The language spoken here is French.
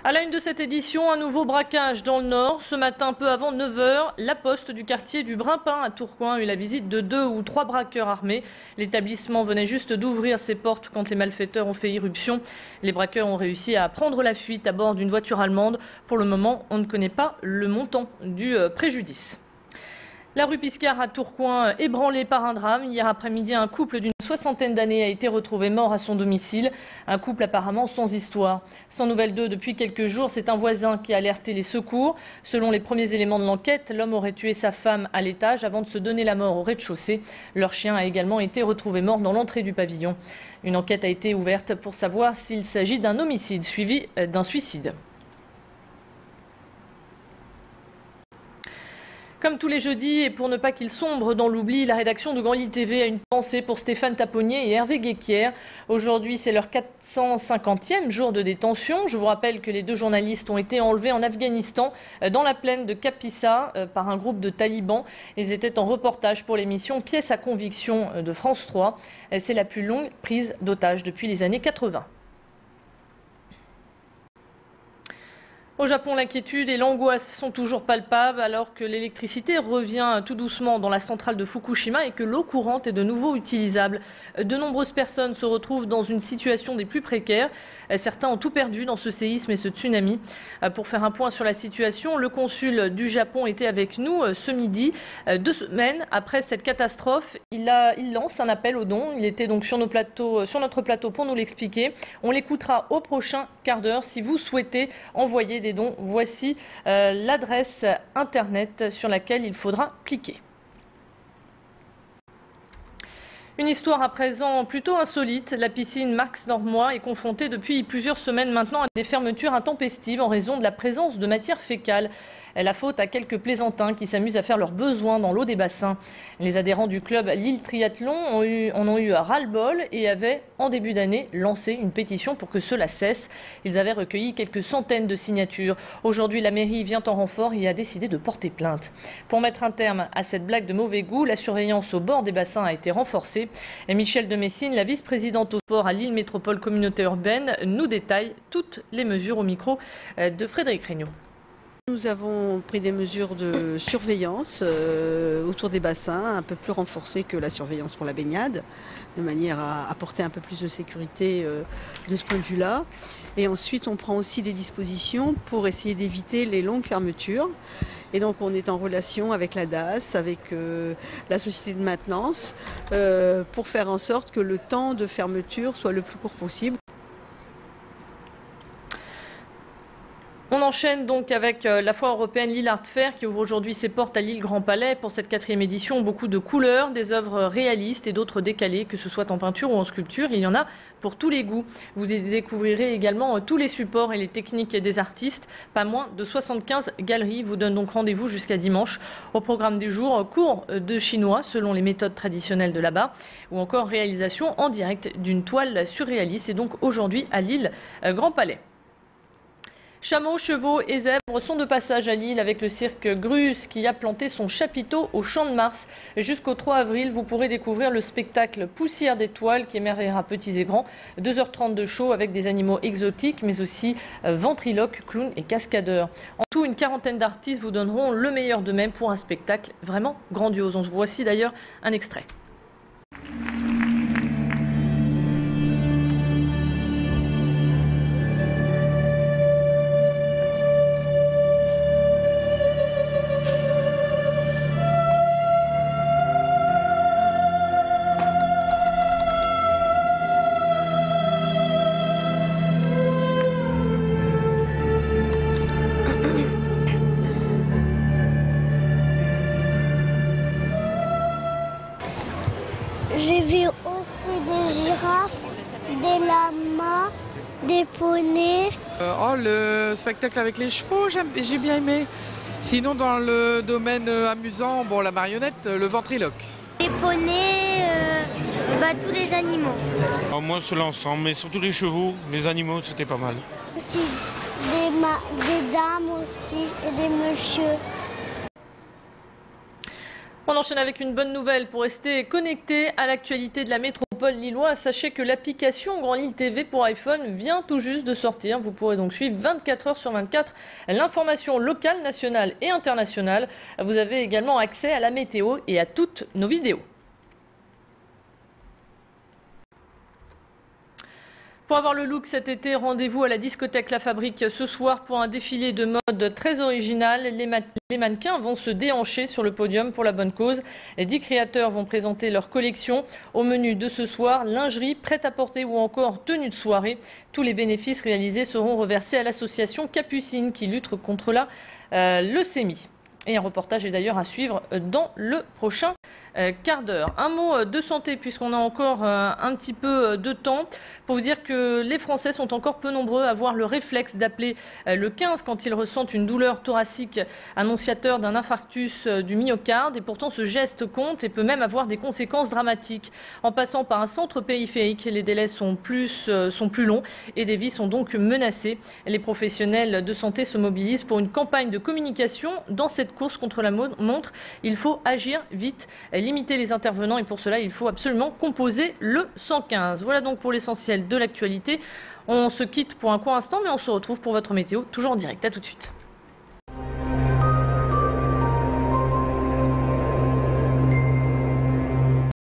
À la une de cette édition, un nouveau braquage dans le Nord. Ce matin, peu avant 9 h, la poste du quartier du Brimpin à Tourcoing a eu la visite de 2 ou 3 braqueurs armés. L'établissement venait juste d'ouvrir ses portes quand les malfaiteurs ont fait irruption. Les braqueurs ont réussi à prendre la fuite à bord d'une voiture allemande. Pour le moment, on ne connaît pas le montant du préjudice. La rue Piscard à Tourcoing ébranlée par un drame. Hier après-midi, un couple d'une soixantaine d'années a été retrouvé mort à son domicile. Un couple apparemment sans histoire. Sans nouvelles d'eux depuis quelques jours, c'est un voisin qui a alerté les secours. Selon les premiers éléments de l'enquête, l'homme aurait tué sa femme à l'étage avant de se donner la mort au rez-de-chaussée. Leur chien a également été retrouvé mort dans l'entrée du pavillon. Une enquête a été ouverte pour savoir s'il s'agit d'un homicide suivi d'un suicide. Comme tous les jeudis, et pour ne pas qu'il sombre dans l'oubli, la rédaction de Grand Lille TV a une pensée pour Stéphane Taponnier et Hervé Guéquière. Aujourd'hui, c'est leur 450e jour de détention. Je vous rappelle que les deux journalistes ont été enlevés en Afghanistan, dans la plaine de Kapisa, par un groupe de talibans. Ils étaient en reportage pour l'émission Pièce à conviction de France 3. C'est la plus longue prise d'otages depuis les années 80. Au Japon, l'inquiétude et l'angoisse sont toujours palpables alors que l'électricité revient tout doucement dans la centrale de Fukushima et que l'eau courante est de nouveau utilisable. De nombreuses personnes se retrouvent dans une situation des plus précaires. Certains ont tout perdu dans ce séisme et ce tsunami. Pour faire un point sur la situation, le consul du Japon était avec nous ce midi. 2 semaines après cette catastrophe, il lance un appel aux dons. Il était donc sur notre plateau pour nous l'expliquer. On l'écoutera au prochain quart d'heure. Si vous souhaitez envoyer des dons, voici l'adresse internet sur laquelle il faudra cliquer. Une histoire à présent plutôt insolite. La piscine Max Normois est confrontée depuis plusieurs semaines maintenant à des fermetures intempestives en raison de la présence de matière fécale. La faute à quelques plaisantins qui s'amusent à faire leurs besoins dans l'eau des bassins. Les adhérents du club Lille Triathlon en ont eu ras-le-bol et avaient, en début d'année, lancé une pétition pour que cela cesse. Ils avaient recueilli quelques centaines de signatures. Aujourd'hui, la mairie vient en renfort et a décidé de porter plainte. Pour mettre un terme à cette blague de mauvais goût, la surveillance au bord des bassins a été renforcée. Et Michel de Messine, la vice-présidente au sport à Lille Métropole Communauté Urbaine, nous détaille toutes les mesures au micro de Frédéric Regnault. Nous avons pris des mesures de surveillance autour des bassins, un peu plus renforcées que la surveillance pour la baignade, de manière à apporter un peu plus de sécurité de ce point de vue-là. Et ensuite, on prend aussi des dispositions pour essayer d'éviter les longues fermetures. Et donc, on est en relation avec la DAS, avec la société de maintenance, pour faire en sorte que le temps de fermeture soit le plus court possible. On enchaîne donc avec la foire européenne Lille Art Fair qui ouvre aujourd'hui ses portes à Lille Grand Palais. Pour cette 4e édition, beaucoup de couleurs, des œuvres réalistes et d'autres décalées, que ce soit en peinture ou en sculpture. Il y en a pour tous les goûts. Vous découvrirez également tous les supports et les techniques des artistes. Pas moins de 75 galeries vous donnent donc rendez-vous jusqu'à dimanche. Au programme du jour, cours de chinois selon les méthodes traditionnelles de là-bas ou encore réalisation en direct d'une toile surréaliste. Et donc aujourd'hui à Lille Grand Palais. Chameaux, chevaux et zèbres sont de passage à Lille avec le cirque Grus qui a planté son chapiteau au Champ de Mars. Jusqu'au 3 avril, vous pourrez découvrir le spectacle Poussière d'étoiles qui émerveillera petits et grands. 2h30 de show avec des animaux exotiques mais aussi ventriloques, clowns et cascadeurs. En tout, une quarantaine d'artistes vous donneront le meilleur d'eux-mêmes pour un spectacle vraiment grandiose. Voici d'ailleurs un extrait. J'ai vu aussi des girafes, des lamas, des poneys. Le spectacle avec les chevaux, j'ai bien aimé. Sinon, dans le domaine amusant, bon, la marionnette, le ventriloque. Les poneys, tous les animaux. Alors moi, c'est l'ensemble, mais surtout les chevaux, les animaux, c'était pas mal. Aussi des dames aussi et des messieurs. On enchaîne avec une bonne nouvelle pour rester connecté à l'actualité de la métropole. métropole lilloise, sachez que l'application Grand Lille TV pour iPhone vient tout juste de sortir. Vous pourrez donc suivre 24 heures sur 24 l'information locale, nationale et internationale. Vous avez également accès à la météo et à toutes nos vidéos. Pour avoir le look cet été, rendez-vous à la discothèque La Fabrique ce soir pour un défilé de mode très original. Les mannequins vont se déhancher sur le podium pour la bonne cause. 10 créateurs vont présenter leur collection. Au menu de ce soir, lingerie, prêt-à-porter ou encore tenue de soirée. Tous les bénéfices réalisés seront reversés à l'association Capucine qui lutte contre la leucémie. Et un reportage est d'ailleurs à suivre dans le prochain quart d'heure. Un mot de santé puisqu'on a encore un petit peu de temps pour vous dire que les Français sont encore peu nombreux à avoir le réflexe d'appeler le 15 quand ils ressentent une douleur thoracique annonciateur d'un infarctus du myocarde. Et pourtant ce geste compte et peut même avoir des conséquences dramatiques. En passant par un centre périphérique, les délais sont plus longs et des vies sont donc menacées. Les professionnels de santé se mobilisent pour une campagne de communication dans cette course contre la montre. Il faut agir vite, limiter les intervenants et pour cela il faut absolument composer le 115. Voilà donc pour l'essentiel de l'actualité. On se quitte pour un court instant mais on se retrouve pour votre météo toujours en direct. À tout de suite.